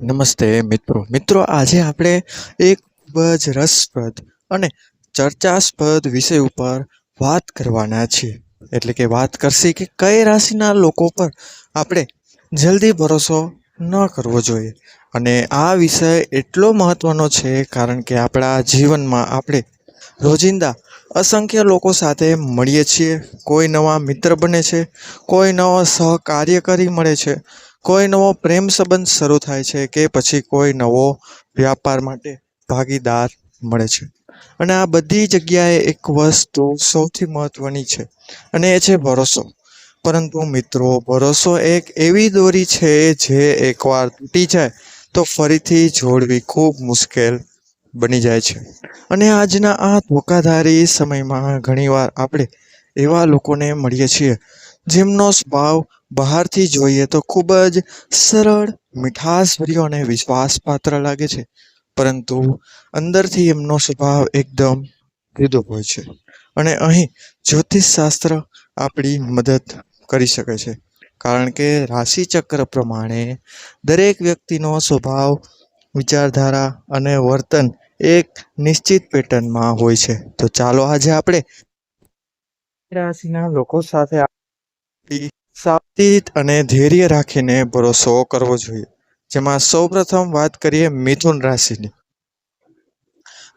નમસ્તે મિત્રો આજે આપણે એક ખૂબ જ રસપ્રદ અને ચર્ચાસ્પદ વિષય ઉપર વાત કરવાના છીએ. એટલે કે વાત કરશે કે કઈ રાશિના લોકો પર આપણે જલ્દી ભરોસો ન કરવો જોઈએ. અને આ વિષય એટલો મહત્વનો છે કારણ કે આપણા જીવનમાં આપણે રોજિંદા અસંખ્ય લોકો સાથે મળીએ છીએ. કોઈ નવા મિત્ર બને છે, કોઈ નવો સહકાર્યકરી મળે છે, કોઈ નવો પ્રેમ સંબંધ શરૂ થાય છે કે પછી કોઈ નવો વ્યાપાર માટે ભાગીદાર મળે છે. અને આ બધી જગ્યાએ એક વસ્તુ સૌથી મહત્વની છે અને એ છે ભરોસો. પરંતુ મિત્રો, ભરોસો એક એવી દોરી છે જે એકવાર તૂટી જાય તો ફરીથી જોડવી ખૂબ મુશ્કેલ બની જાય છે. અને આજના આ ધોકાધારી સમયમાં ઘણીવાર આપણે એવા લોકોને મળીએ છીએ જેમનો સ્વભાવ બહારથી જોઈએ તો ખૂબ જ સરળ, મીઠાશભર્યો અને વિશ્વાસપાત્ર લાગે છે, પરંતુ અંદરથી એમનો સ્વભાવ એકદમ સીધો હોય છે. અને અહીં જ્યોતિષશાસ્ત્ર આપણી મદદ કરી શકે છે, કારણ કે રાશિચક્ર પ્રમાણે દરેક વ્યક્તિનો સ્વભાવ, વિચારધારા અને વર્તન એક નિશ્ચિત પેટર્નમાં હોય છે. તો ચાલો આજે આપણે રાશિના લોકો સાથે સાવચેત અને ધૈર્ય રાખીને ભરોસો કરવો જોઈએ. જેમાં સૌપ્રથમ વાત કરીએ મિથુન રાશિની.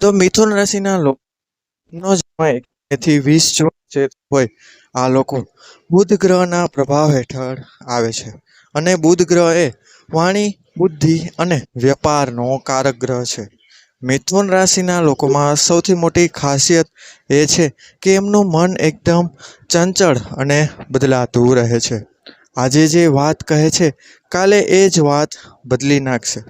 તો મિથુન રાશિના લોકોનો સમય 1 થી 20 જૂન જે હોય, આ લોકો બુધ ગ્રહના પ્રભાવ હેઠળ આવે છે. અને બુધ ગ્રહ એ વાણી, બુદ્ધિ અને વ્યાપારનો કારક ગ્રહ છે. મિથુન રાશિના લોકોમાં સૌથી મોટી ખાસિયત એ છે કે એમનું મન એકદમ ચંચળ અને બદલાતું રહે છે. આજે જે વાત કહે છે, કાલે એ જ વાત બદલી નાખશે.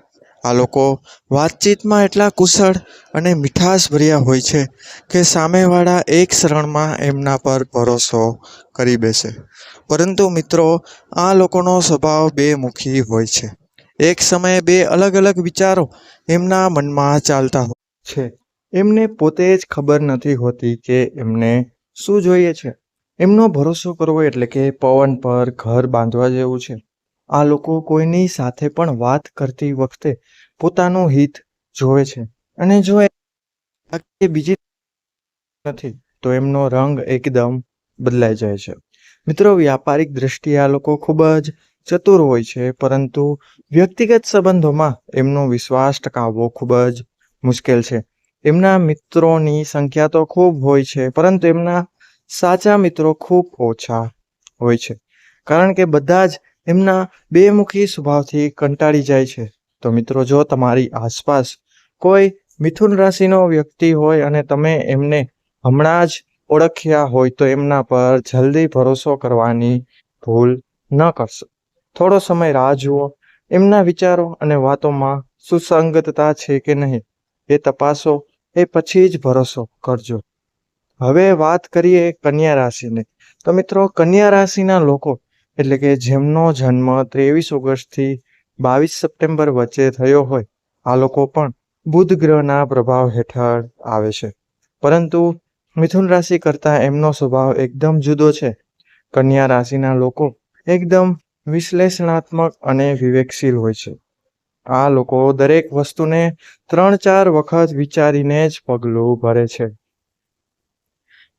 આ લોકો વાતચીતમાં એટલા કુશળ અને મીઠાશભર્યા હોય છે કે સામેવાળા એક ક્ષણમાં એમના પર ભરોસો કરી બેસે. પરંતુ મિત્રો, આ લોકોનો સ્વભાવ બેમુખી હોય છે. એક સમયે બે અલગ અલગ વિચારો એમના મનમાં ચાલતા હોય છે. એમને પોતે જ ખબર નથી હોતી કે એમને શું જોઈએ છે. એમનો ભરોસો કરવો એટલે કે પવન પર ઘર બાંધવા જેવું છે. આ લોકો કોઈની સાથે પણ વાત કરતી વખતે પોતાનું હિત જોવે છે, અને જો એ બીજી નથી તો એમનો રંગ એકદમ બદલાઈ જાય છે. મિત્રો, વ્યાપારિક દ્રષ્ટિએ આ લોકો ખૂબ જ ચતુર હોય છે, પરંતુ વ્યક્તિગત સંબંધોમાં એમનો વિશ્વાસ ટકાવવો ખૂબ જ મુશ્કેલ છે. એમના મિત્રોની સંખ્યા તો ખૂબ હોય છે, પરંતુ એમના સાચા મિત્રો ખૂબ ઓછા હોય છે, કારણ કે બધા જ એમના બેમુખી સ્વભાવથી કંટાળી જાય છે. તો મિત્રો, જો તમારી આસપાસ કોઈ મિથુન રાશિનો વ્યક્તિ હોય અને તમે એમને હમણાં જ ઓળખ્યા હોય તો એમના પર જલ્દી ભરોસો કરવાની ભૂલ ન કરશો. થોડો સમય રાહ જુઓ. એમના વિચારો અને વાતોમાં સુસંગતતા છે કે નહીં એ તપાસો. એ પછી જ ભરોસો કરજો. હવે વાત કરીએ કન્યા રાશિની. તો મિત્રો, કન્યા રાશિના લોકો એટલે કે જેમનો જન્મ 23 ઓગસ્ટથી 22 સપ્ટેમ્બર વચ્ચે થયો હોય, આ લોકો પણ બુધ ગ્રહના પ્રભાવ હેઠળ આવે છે. પરંતુ મિથુન રાશિ કરતાં એમનો સ્વભાવ એકદમ જુદો છે. કન્યા રાશિના લોકો એકદમ વિશ્લેષણાત્મક અને વિવેકશીલ હોય છે. આ લોકો દરેક વસ્તુને 3-4 વખત વિચારીને જ પગલું ભરે છે.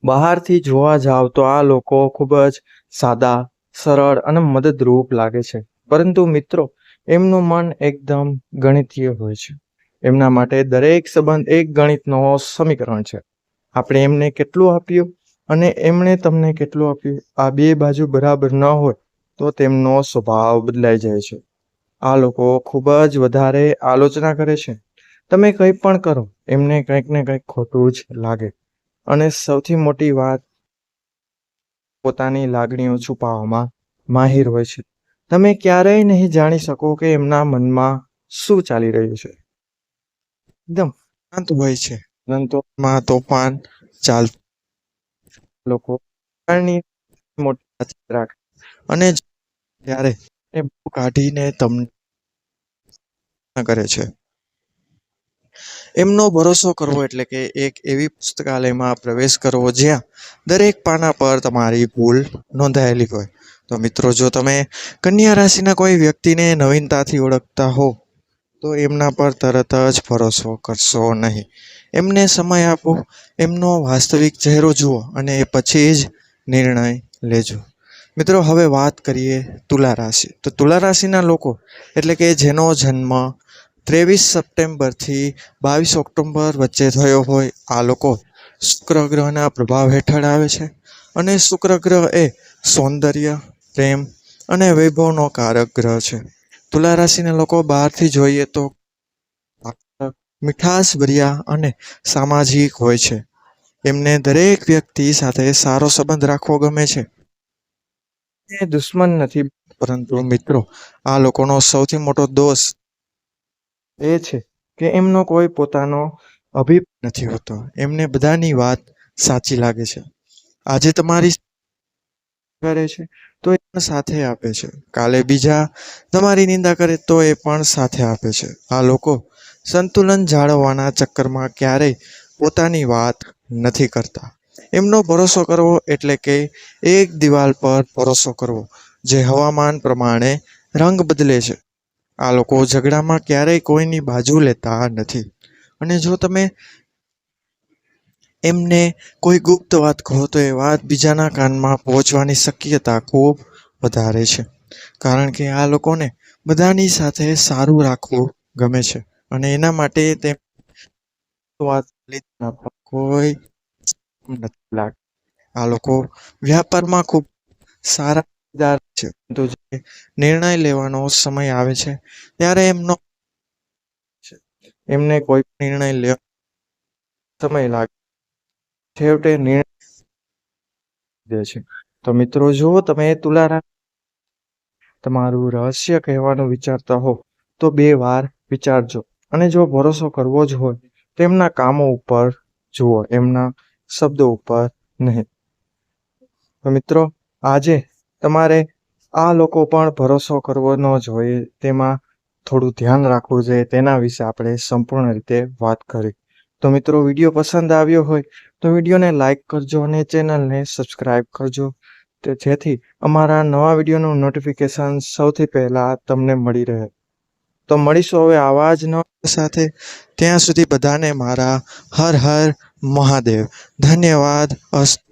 બહારથી જોવા જાવ તો આ લોકો ખૂબ જ સાદા, સરળ અને મદદરૂપ લાગે છે, પરંતુ મિત્રો, એમનું મન એકદમ ગણિતીય હોય છે. એમના માટે દરેક સંબંધ એક ગણિતનો સમીકરણ છે. આપણે એમને કેટલું આપ્યું અને એમણે તમને કેટલું આપ્યું, આ બે બાજુ બરાબર ન હોય તો તેમનો સ્વભાવ બદલાઈ જાય છે. આ લોકો ખૂબ જ વધારે આલોચના કરે છે. તમે કંઈ પણ કરો, એમને કંઈક ને કંઈક ખોટું જ લાગે. અને સૌથી મોટી વાત, પોતાની લાગણીઓ છુપાવવામાં માહિર હોય છે. તમે ક્યારેય નહીં જાણી શકો કે એમના મનમાં શું ચાલી રહ્યું છે. એકદમ શાંત હોય છે, પરંતુ માં તોફાન ચાલતું. લોકો મોટી રાખે અને ત્યારે એ કાઢીને તમને કરે છે. એમનો ભરોસો કરવો એટલે કે એક એવી પુસ્તકાલયમાં પ્રવેશ કરવો જ્યાં દરેક પાના પર તમારી ભૂલ નોંધાયેલી હોય. તો મિત્રો, જો તમે કન્યા રાશિના કોઈ વ્યક્તિને નવીનતાથી ઓળખતા હો તો એમના પર તરત જ ભરોસો કરશો નહીં. એમને સમય આપો, એમનો વાસ્તવિક ચહેરો જુઓ અને એ પછી જ નિર્ણય લેજો. મિત્રો, હવે વાત કરીએ તુલા રાશિ. તો તુલા રાશિના લોકો એટલે કે જેનો જન્મ 23 સપ્ટેમ્બરથી 22 ઓક્ટોબર વચ્ચે થયો હોય, આ લોકો શુક્ર ગ્રહના પ્રભાવ હેઠળ આવે છે. અને શુક્ર ગ્રહ એ સૌંદર્ય, પ્રેમ અને વૈભવનો કારક ગ્રહ છે. તુલા રાશિના લોકો બહારથી જોઈએ તો મીઠાશભર્યા અને સામાજિક હોય છે. એમને દરેક વ્યક્તિ સાથે સારો સંબંધ રાખવો ગમે છે. એ દુશ્મન નથી, પરંતુ મિત્રો. આ લોકોનો સૌથી મોટો દોષ એ છે કે એમનો કોઈ પોતાનો અભિપ્રાય નથી હોતો. એમને બધાની વાત સાચી લાગે છે. આજે તમારી કરે છે તો એ પણ સાથે આપે છે. કાલે બીજા તમારી નિંદા કરે તો એ પણ સાથે આપે છે. આ લોકો સંતુલન જાળવવાના ચક્કરમાં ક્યારેય પોતાની વાત નથી કરતા. એમનો ભરોસો કરવો એટલે કે એક દિવાલ પર ભરોસો કરવો, જે હવામાન પ્રમાણે રંગ બદલે છે. આ લોકો ઝઘડામાં ક્યારેય કોઈની બાજુ લેતા નથી. અને જો તમે એમને કોઈ ગુપ્ત વાત કહો તો એ વાત બીજાના કાનમાં પહોંચવાની શક્યતા ખૂબ વધારે છે. કારણ કે આ લોકોને બધાની સાથે સારું રાખવું ગમે છે. અને એના માટે તે વાત કોઈ નથી લાગતું. આ લોકો વ્યાપારમાં ખૂબ સારા છે. તો જે નિર્ણય લેવાનો સમય આવે છે ત્યારે એમને કોઈ નિર્ણય લેવા સમય લાગે, છેવટે નિર્ણય દે છે. તો મિત્રો, જો તમે તુલા તમારું રહસ્ય કહેવાનું વિચારતા હો તો 2 વાર વિચારજો. અને જો ભરોસો કરવો જ હોય તો એમના કામો ઉપર જુઓ, એમના શબ્દો ઉપર નહીં. તો મિત્રો, આજે તમારે આ લોકો પણ ભરોસો કરવો ન જોઈએ, તેમાં થોડું ધ્યાન રાખવું જોઈએ. તેના વિશે આપણે સંપૂર્ણ રીતે વાત કરી. તો મિત્રો, વિડીયો પસંદ આવ્યો હોય તો વિડીયોને લાઈક કરજો અને ચેનલને સબસ્ક્રાઈબ કરજો, જેથી અમારા નવા વિડીયોનું નોટિફિકેશન સૌથી પહેલાં તમને મળી રહે. તો મળીશું હવે આવા જ નવા સાથે. ત્યાં સુધી બધાને મારા હર હર મહાદેવ. ધન્યવાદ. અસ્તુ.